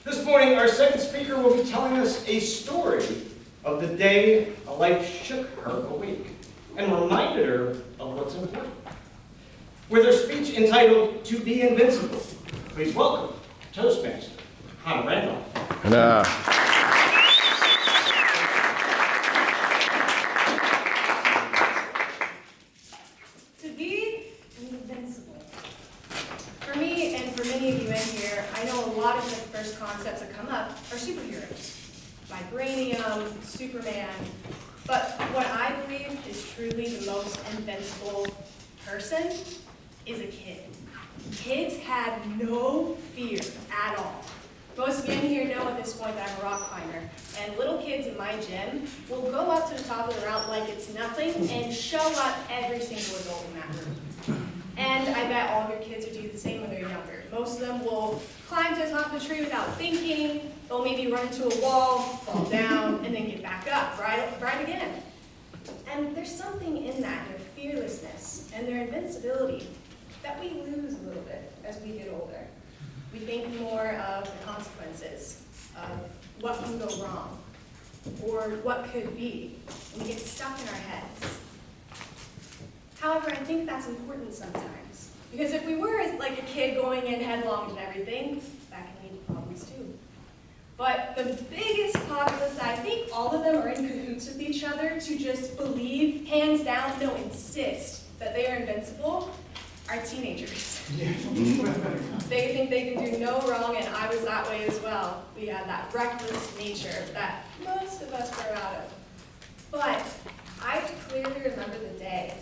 This morning, our second speaker will be telling us a story of the day a life shook her awake and reminded her of what's important. With her speech entitled, "To Be Invincible," please welcome Toastmaster, Hannah Randolph. To be invincible. For me, and for many of you in here, I know a lot of the first concepts that come up are superheroes. Vibranium, Superman. But what I believe is truly the most invincible person is a kid. Kids have no fear at all. Most of you in here know at this point that I'm a rock climber, and little kids in my gym will go up to the top of the route like it's nothing and show up every single adult in that room. And I bet all of your kids would do the same when they're younger. Most of them will climb to the top of the tree without thinking. They'll maybe run into a wall, fall down, and then get back up, right again. And there's something in that, their fearlessness and their invincibility, that we lose a little bit as we get older. We think more of the consequences of what can go wrong or what could be, and we get stuck in our heads. However, I think that's important sometimes, because if we were like a kid going in headlong and everything, that can lead to problems too. But the biggest populace, I think all of them are in cahoots with each other to just believe, hands down, no, insist that they are invincible, are teenagers. They think they can do no wrong, and I was that way as well. We had that reckless nature that most of us grow out of. But I clearly remember the day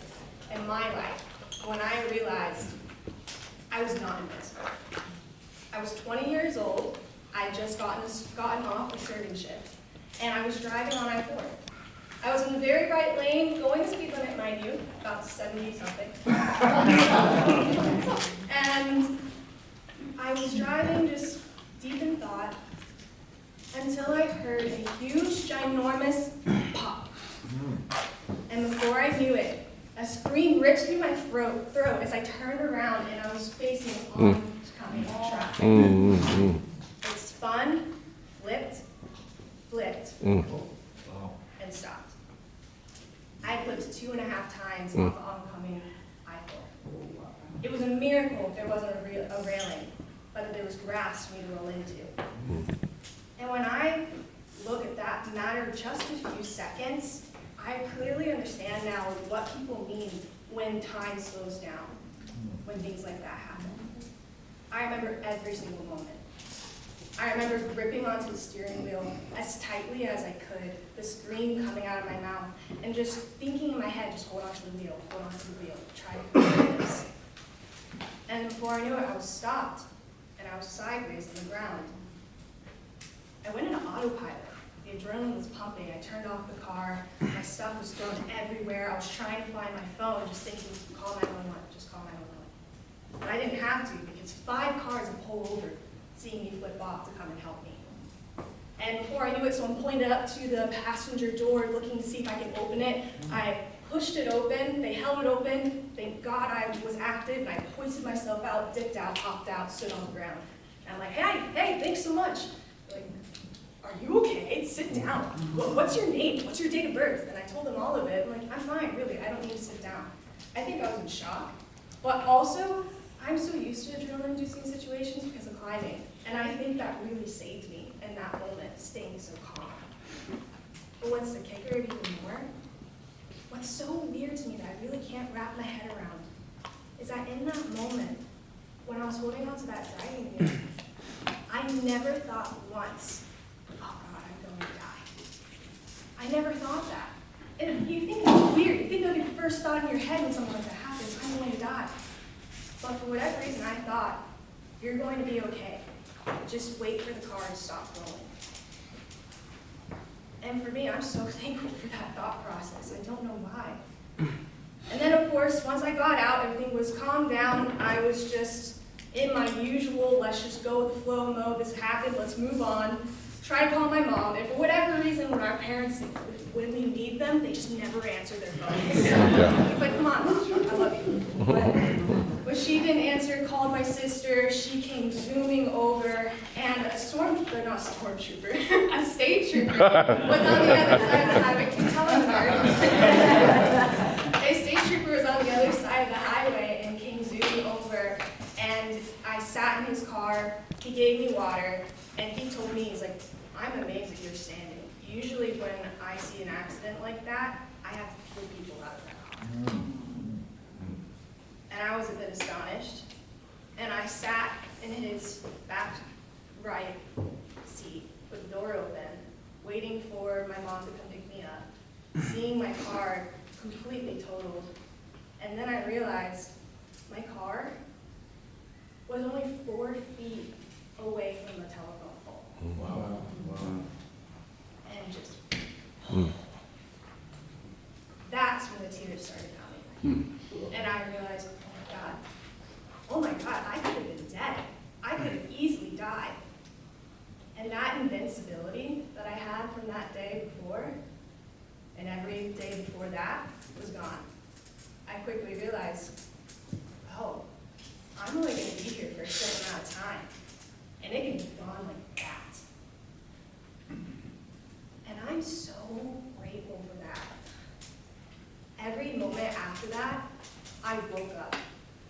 in my life when I realized I was not invincible. I was 20 years old. I had just gotten off a serving shift, and I was driving on I-4. I was in the very right lane, going the speed limit, mind you, about 70-something. And I was driving just deep in thought until I heard a huge, ginormous pop. And before I knew it, a scream ripped through my throat as I turned around and I was facing oncoming traffic. It spun, flipped, and stopped. I flipped 2.5 times off the oncoming I-4. It was a miracle if there wasn't a railing, but that there was grass for me to roll into. And when I look at that matter of just a few seconds, I clearly understand now what people mean when time slows down, when things like that happen. I remember every single moment. I remember gripping onto the steering wheel as tightly as I could, the scream coming out of my mouth, and just thinking in my head, just hold on to the wheel, try to control this. And before I knew it, I was stopped, and I was sideways on the ground. I went into autopilot. The adrenaline was pumping. I turned off the car. My stuff was thrown everywhere. I was trying to find my phone, just thinking, call 911, just call 911. But I didn't have to, because 5 cars had pulled over, seeing me flip off to come and help me. And before I knew it, someone pointed up to the passenger door looking to see if I could open it. I pushed it open, they held it open, thank God I was active, and I hoisted myself out, dipped out, hopped out, stood on the ground. And I'm like, hey, thanks so much. They're like, are you okay? Sit down. Well, what's your name? What's your date of birth? And I told them all of it. I'm like, I'm fine, really, I don't need to sit down. I think I was in shock, but also, I'm so used to adrenaline-inducing situations because of climbing, and I think that really saved me in that moment, staying so calm. But what's the kicker of even more? What's so weird to me that I really can't wrap my head around is that in that moment, when I was holding onto that driving wheel, I never thought once, oh God, I'm going to die. I never thought that. And you think that's weird. You think that would be the first thought in your head when something like that happens, I'm going to die. But for whatever reason, I thought, you're going to be okay. Just wait for the car to stop rolling. And for me, I'm so thankful for that thought process. I don't know why. And then, of course, once I got out, everything was calmed down. I was just in my usual, let's just go with the flow mode. This happened, let's move on. Try to call my mom. And for whatever reason, when our parents, when we need them, they just never answer their phones. Yeah. But come on, I love you. But she didn't answer, called my sister. She came zooming over, and the a stormtrooper, a state trooper was on the other side of the highway. Can you tell them a state trooper was on the other side of the highway and came zooming over, and I sat in his car. He gave me water, and he told me, he's like, I'm amazed that you're standing. Usually when I see an accident like that, I have to pull people out of that car. And I was a bit astonished. And I sat in his back right seat with the door open, waiting for my mom to come pick me up, seeing my car completely totaled. And then I realized my car was only 4 feet away from the telephone pole. Wow. And just, that's when the tears started coming. And I realized, oh my God, I could have been dead. I could have easily died. And that invincibility that I had from that day before, and every day before that, was gone. I quickly realized, oh, I'm only going to be here for a certain amount of time, and it can be gone like that. And I'm so grateful for that. Every moment after that, I woke up.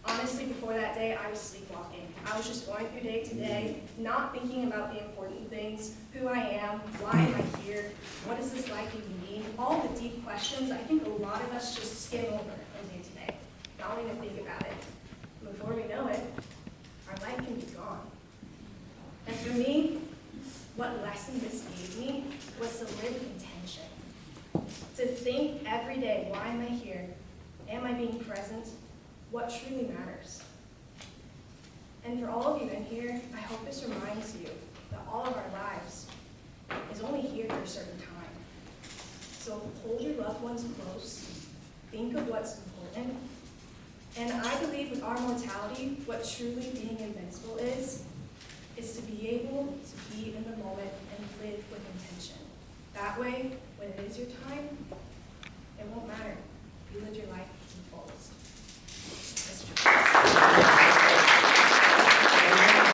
Honestly, before that day, I was sleepwalking. I was just going through day to day, not thinking about the important things, who I am, why am I here, what does this life even mean, all the deep questions I think a lot of us just skim over from day to day, not even think about it. Before we know it, our life can be gone. And for me, what lesson this gave me was to live with intention. To think every day, why am I here? Am I being present? What truly matters? And for all of you in here, I hope this reminds you that all of our lives is only here for a certain time. So hold your loved ones close, think of what's important, and I believe with our mortality, what truly being invincible is to be able to be in the moment and live with intention. That way,